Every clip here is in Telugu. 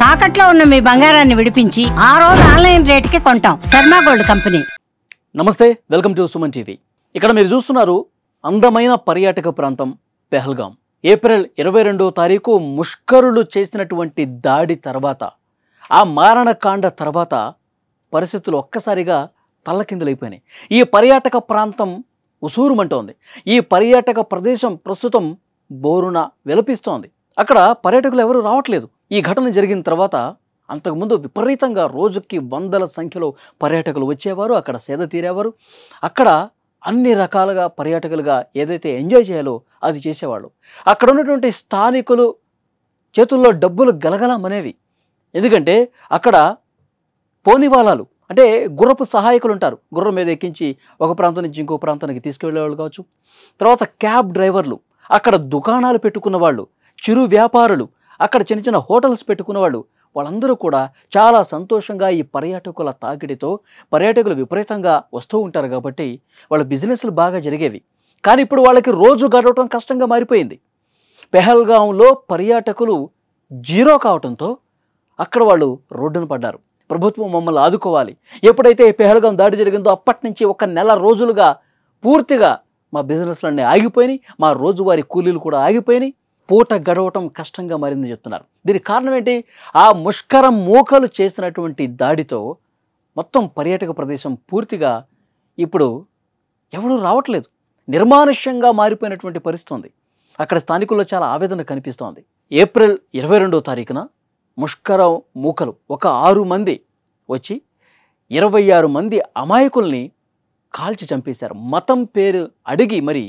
తాకట్లో ఉన్న మీ బంగారాన్ని విడిపించి ఆ రోజు ఆన్లైన్ రేటుకి కొంటాం. Sharma gold company. నమస్తే, వెల్కమ్ టు సుమన్ టీవీ. ఇక్కడ మీరు చూస్తున్నారు అందమైన పర్యాటక ప్రాంతం పెహల్గాం. ఏప్రిల్ 22వ తారీఖు ముష్కరులు చేసినటువంటి దాడి తర్వాత, ఆ మారణకాండ తర్వాత పరిస్థితులు ఒక్కసారిగా తల్లకిందులైపోయినాయి. ఈ పర్యాటక ప్రాంతం ఉసూరుమంటోంది. ఈ పర్యాటక ప్రదేశం ప్రస్తుతం బోరున విలపిస్తోంది. అక్కడ పర్యాటకులు ఎవరు రావట్లేదు. ఈ ఘటన జరిగిన తర్వాత అంతకుముందు విపరీతంగా రోజుకి వందల సంఖ్యలో పర్యాటకులు వచ్చేవారు, అక్కడ సేద తీరేవారు. అక్కడ అన్ని రకాలుగా పర్యాటకులుగా ఏదైతే ఎంజాయ్ చేయాలో అది చేసేవాళ్ళు. అక్కడ ఉన్నటువంటి స్థానికులు చేతుల్లో డబ్బులు గలగలమనేవి. ఎందుకంటే అక్కడ పోనివాలాలు అంటే గుర్రపు సహాయకులు ఉంటారు. గుర్రం మీద ఎక్కించి ఒక ప్రాంతం నుంచి ఇంకో ప్రాంతానికి తీసుకువెళ్ళేవాళ్ళు కావచ్చు. తర్వాత క్యాబ్ డ్రైవర్లు, అక్కడ దుకాణాలు పెట్టుకున్న వాళ్ళు, చిరు వ్యాపారులు, అక్కడ చిన్న చిన్న హోటల్స్ పెట్టుకున్న వాళ్ళు, వాళ్ళందరూ కూడా చాలా సంతోషంగా ఈ పర్యాటకుల తాకిడితో, పర్యాటకులు విపరీతంగా వస్తూ ఉంటారు కాబట్టి వాళ్ళ బిజినెస్లు బాగా జరిగేవి. కానీ ఇప్పుడు వాళ్ళకి రోజు గడవటం కష్టంగా మారిపోయింది. పెహల్గాంలో పర్యాటకులు జీరో కావడంతో అక్కడ వాళ్ళు రోడ్డున పడ్డారు. ప్రభుత్వం మమ్మల్ని ఆదుకోవాలి. ఎప్పుడైతే పెహల్గాం దాడి జరిగిందో అప్పటి నుంచి ఒక నెల రోజులుగా పూర్తిగా మా బిజినెస్లన్నీ ఆగిపోయినాయి, మా రోజువారీ కూలీలు కూడా ఆగిపోయినాయి, పూట గడవటం కష్టంగా మారిందని చెప్తున్నారు. దీనికి కారణం ఏంటి? ఆ ముష్కరం మూకలు చేసినటువంటి దాడితో మొత్తం పర్యాటక ప్రదేశం పూర్తిగా ఇప్పుడు ఎవడూ రావట్లేదు. నిర్మానుష్యంగా మారిపోయినటువంటి పరిస్థితి ఉంది. అక్కడ స్థానికుల్లో చాలా ఆవేదన కనిపిస్తోంది. ఏప్రిల్ 22వ తారీఖున ముష్కరం మూకలు ఒక 6 మంది వచ్చి 26 మంది అమాయకుల్ని కాల్చి చంపేశారు. మతం పేరు అడిగి మరి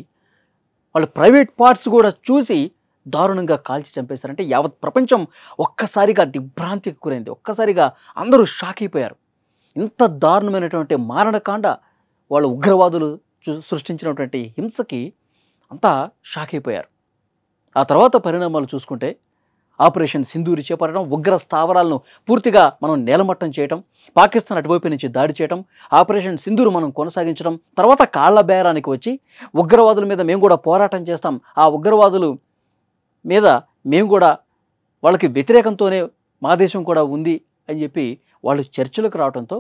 వాళ్ళు ప్రైవేట్ పార్ట్స్ కూడా చూసి దారుణంగా కాల్చి చంపేశారంటే యావత్ ప్రపంచం ఒక్కసారిగా దిగ్భ్రాంతికి గురైంది. ఒక్కసారిగా అందరూ షాక్ అయిపోయారు. ఇంత దారుణమైనటువంటి మారణకాండ, వాళ్ళు ఉగ్రవాదులు సృష్టించినటువంటి హింసకి అంతా షాక్ అయిపోయారు. ఆ తర్వాత పరిణామాలు చూసుకుంటే ఆపరేషన్ సింధూరి చేపట్టడం, ఉగ్ర స్థావరాలను పూర్తిగా మనం నేలమట్టం చేయటం, పాకిస్తాన్ అటువైపు నుంచి దాడి చేయటం, ఆపరేషన్ సింధూరు మనం కొనసాగించడం, తర్వాత కాళ్ల బేరానికి వచ్చి ఉగ్రవాదుల మీద మేము కూడా పోరాటం చేస్తాం, ఆ ఉగ్రవాదులు మీద మేము కూడా వాళ్ళకి వ్యతిరేకంతోనే మా దేశం కూడా ఉంది అని చెప్పి వాళ్ళు చర్చలకు రావడంతో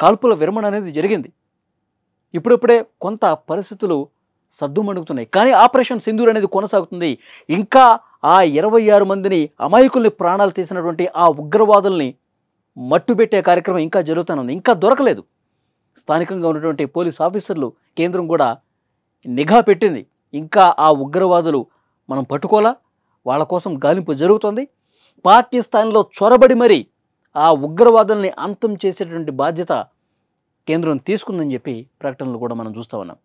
కాల్పుల విరమణ అనేది జరిగింది. ఇప్పుడిప్పుడే కొంత పరిస్థితులు సద్దుమణుగుతున్నాయి. కానీ ఆపరేషన్ సింధూర్ అనేది కొనసాగుతుంది. ఇంకా ఆ 26 మందిని అమాయకుల్ని ప్రాణాలు తీసినటువంటి ఆ ఉగ్రవాదుల్ని మట్టుబెట్టే కార్యక్రమం ఇంకా జరుగుతూనే ఉంది. ఇంకా దొరకలేదు. స్థానికంగా ఉన్నటువంటి పోలీస్ ఆఫీసర్లు, కేంద్రం కూడా నిఘా పెట్టింది. ఇంకా ఆ ఉగ్రవాదులు మనం పట్టుకోలా, వాళ్ళ కోసం గాలింపు జరుగుతుంది. పాకిస్తాన్లో చొరబడి మరి ఆ ఉగ్రవాదుల్ని అంతం చేసేటువంటి బాధ్యత కేంద్రం తీసుకుందని చెప్పి ప్రకటనలు కూడా మనం చూస్తూ ఉన్నాం.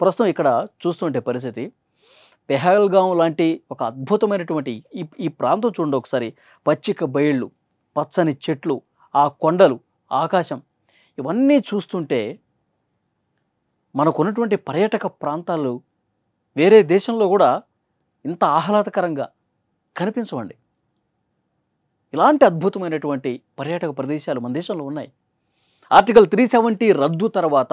ప్రస్తుతం ఇక్కడ చూస్తుంటే పరిస్థితి పెహల్గాం లాంటి ఒక అద్భుతమైనటువంటి ఈ ప్రాంతం చూడండి ఒకసారి. పచ్చిక బయళ్ళు, పచ్చని చెట్లు, ఆ కొండలు, ఆకాశం, ఇవన్నీ చూస్తుంటే మనకున్నటువంటి పర్యాటక ప్రాంతాలు వేరే దేశంలో కూడా ఇంత ఆహ్లాదకరంగా కనిపించవండి. ఇలాంటి అద్భుతమైనటువంటి పర్యాటక ప్రదేశాలు మన దేశంలో ఉన్నాయి. ఆర్టికల్ 370 రద్దు తర్వాత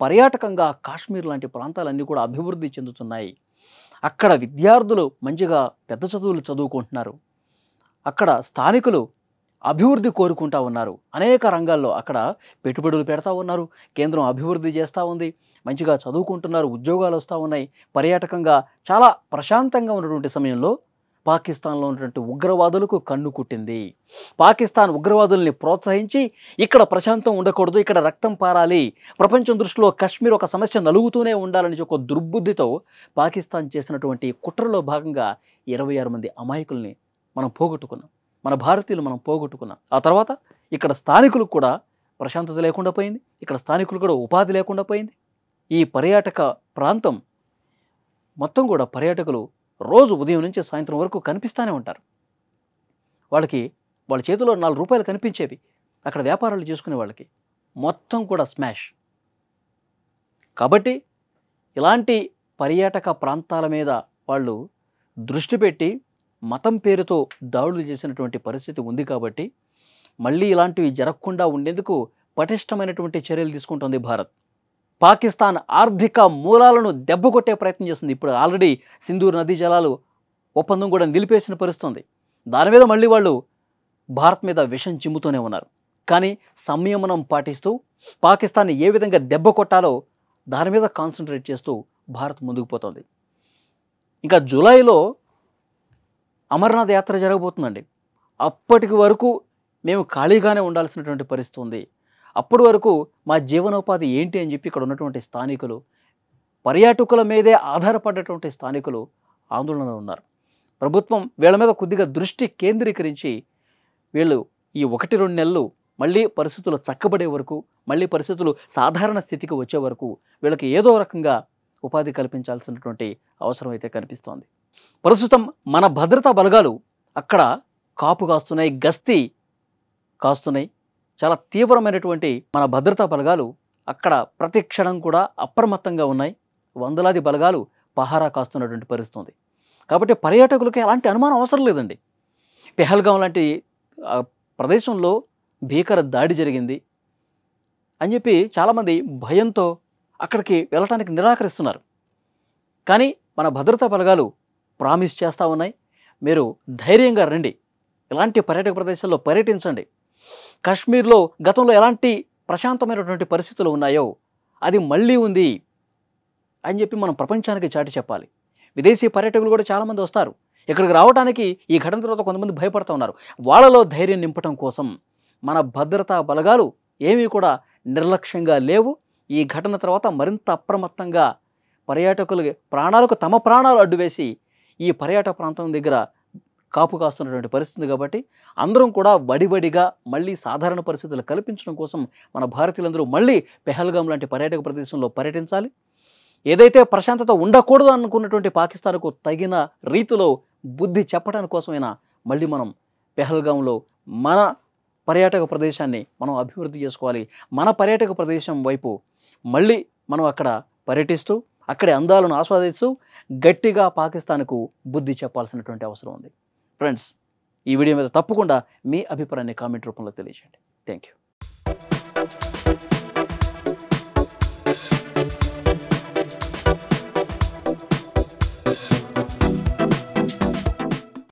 పర్యాటకంగా కాశ్మీర్ లాంటి ప్రాంతాలన్నీ కూడా అభివృద్ధి చెందుతున్నాయి. అక్కడ విద్యార్థులు మంచిగా పెద్ద చదువులు చదువుకుంటున్నారు. అక్కడ స్థానికులు అభివృద్ధి కోరుకుంటా ఉన్నారు. అనేక రంగాల్లో అక్కడ పెట్టుబడులు పెడతా ఉన్నారు. కేంద్రం అభివృద్ధి చేస్తూ ఉంది. మంచిగా చదువుకుంటున్నారు, ఉద్యోగాలు వస్తూ ఉన్నాయి. పర్యాటకంగా చాలా ప్రశాంతంగా ఉన్నటువంటి సమయంలో పాకిస్తాన్లో ఉన్నటువంటి ఉగ్రవాదులకు కన్ను కుట్టింది. పాకిస్తాన్ ఉగ్రవాదుల్ని ప్రోత్సహించి ఇక్కడ ప్రశాంతం ఉండకూడదు, ఇక్కడ రక్తం పారాలి, ప్రపంచం దృష్టిలో కశ్మీర్ ఒక సమస్య నలుగుతూనే ఉండాలని ఒక దుర్బుద్ధితో పాకిస్తాన్ చేసినటువంటి కుట్రలో భాగంగా 26 మంది అమాయకుల్ని మనం పోగొట్టుకున్నాం. మన భారతీయులు మనం పోగొట్టుకున్నాం. ఆ తర్వాత ఇక్కడ స్థానికులకు కూడా ప్రశాంతత లేకుండా పోయింది. ఇక్కడ స్థానికులు కూడా ఉపాధి లేకుండా పోయింది. ఈ పర్యాటక ప్రాంతం మొత్తం కూడా పర్యాటకులు రోజు ఉదయం నుంచి సాయంత్రం వరకు కనిపిస్తూనే ఉంటారు. వాళ్ళ చేతిలో 4 రూపాయలు కనిపించేవి అక్కడ వ్యాపారాలు చేసుకునే వాళ్ళకి మొత్తం కూడా స్మాష్. కాబట్టి ఇలాంటి పర్యాటక ప్రాంతాల మీద వాళ్ళు దృష్టి పెట్టి మతం పేరుతో దాడులు చేసినటువంటి పరిస్థితి ఉంది. కాబట్టి మళ్ళీ ఇలాంటివి జరగకుండా ఉండేందుకు పటిష్టమైనటువంటి చర్యలు తీసుకుంటుంది భారత్. పాకిస్తాన్ ఆర్థిక మూలాలను దెబ్బకొట్టే ప్రయత్నం చేస్తుంది. ఇప్పుడు ఆల్రెడీ సింధూర్ నదీ జలాలు ఒప్పందం కూడా నిలిపేసిన పరిస్థితి ఉంది. దాని మీద మళ్ళీ వాళ్ళు భారత్ మీద విషం చిమ్ముతూనే ఉన్నారు. కానీ సంయమనం పాటిస్తూ పాకిస్తాన్ని ఏ విధంగా దెబ్బ కొట్టాలో దాని మీద కాన్సన్ట్రేట్ చేస్తూ భారత్ ముందుకు పోతుంది. ఇంకా జూలైలో అమర్నాథ్ యాత్ర జరగబోతుందండి. అప్పటికి వరకు మేము ఖాళీగానే ఉండాల్సినటువంటి పరిస్థితి ఉంది. అప్పటి వరకు మా జీవనోపాధి ఏంటి అని చెప్పి ఇక్కడ ఉన్నటువంటి స్థానికులు, పర్యాటకుల మీదే ఆధారపడేటువంటి స్థానికులు ఆందోళనలో ఉన్నారు. ప్రభుత్వం వీళ్ళ మీద కొద్దిగా దృష్టి కేంద్రీకరించి వీళ్ళు ఈ 1-2 నెలలు మళ్ళీ పరిస్థితులు చక్కబడే వరకు, మళ్ళీ పరిస్థితులు సాధారణ స్థితికి వచ్చే వరకు వీళ్ళకి ఏదో రకంగా ఉపాధి కల్పించాల్సినటువంటి అవసరం అయితే కనిపిస్తోంది. ప్రస్తుతం మన భద్రతా బలగాలు అక్కడ కాపు కాస్తున్నాయి, గస్తీ కాస్తున్నాయి. చాలా తీవ్రమైనటువంటి మన భద్రతా బలగాలు అక్కడ ప్రతి క్షణం కూడా అప్రమత్తంగా ఉన్నాయి. వందలాది బలగాలు పహారా కాస్తున్నటువంటి పరిస్థితి ఉంది. కాబట్టి పర్యాటకులకి ఎలాంటి అనుమానం అవసరం లేదండి. పెహల్గాం లాంటి ప్రదేశంలో భీకర దాడి జరిగింది అని చెప్పి చాలామంది భయంతో అక్కడికి వెళ్ళటానికి నిరాకరిస్తున్నారు. కానీ మన భద్రతా బలగాలు ప్రామిస్ చేస్తూ ఉన్నాయి, మీరు ధైర్యంగా రండి, ఇలాంటి పర్యాటక ప్రదేశాల్లో పర్యటించండి. కాశ్మీర్లో గతంలో ఎలాంటి ప్రశాంతమైనటువంటి పరిస్థితులు ఉన్నాయో అది మళ్ళీ ఉంది అని చెప్పి మనం ప్రపంచానికి చాటి చెప్పాలి. విదేశీ పర్యాటకులు కూడా చాలామంది వస్తారు. ఇక్కడికి రావడానికి ఈ ఘటన తర్వాత కొంతమంది భయపడుతూ ఉన్నారు. వాళ్ళలో ధైర్యం నింపటం కోసం మన భద్రతా బలగాలు ఏమీ కూడా నిర్లక్ష్యంగా లేవు. ఈ ఘటన తర్వాత మరింత అప్రమత్తంగా పర్యాటకుల ప్రాణాలకు తమ ప్రాణాలు అడ్డువేసి ఈ పర్యాటక ప్రాంతం దగ్గర కాపు కాస్తున్నటువంటి పరిస్థితి. కాబట్టి అందరం కూడా వడివడిగా మళ్ళీ సాధారణ పరిస్థితులు కల్పించడం కోసం మన భారతీయులందరూ మళ్ళీ పెహల్గాం లాంటి పర్యాటక ప్రదేశంలో పర్యటించాలి. ఏదైతే ప్రశాంతత ఉండకూడదు అనుకున్నటువంటి పాకిస్తాన్కు తగిన రీతిలో బుద్ధి చెప్పడానికి కోసమైనా మళ్ళీ మనం పెహల్గాంలో మన పర్యాటక ప్రదేశాన్ని మనం అభివృద్ధి చేసుకోవాలి. మన పర్యాటక ప్రదేశం వైపు మళ్ళీ మనం అక్కడ పర్యటిస్తూ అక్కడి అందాలను ఆస్వాదిస్తూ గట్టిగా పాకిస్తాన్కు బుద్ధి చెప్పాల్సినటువంటి అవసరం ఉంది. ఫ్రెండ్స్, ఈ వీడియో మీద తప్పకుండా మీ అభిప్రాయాన్ని కామెంట్ రూపంలో తెలియజేయండి. Thank you.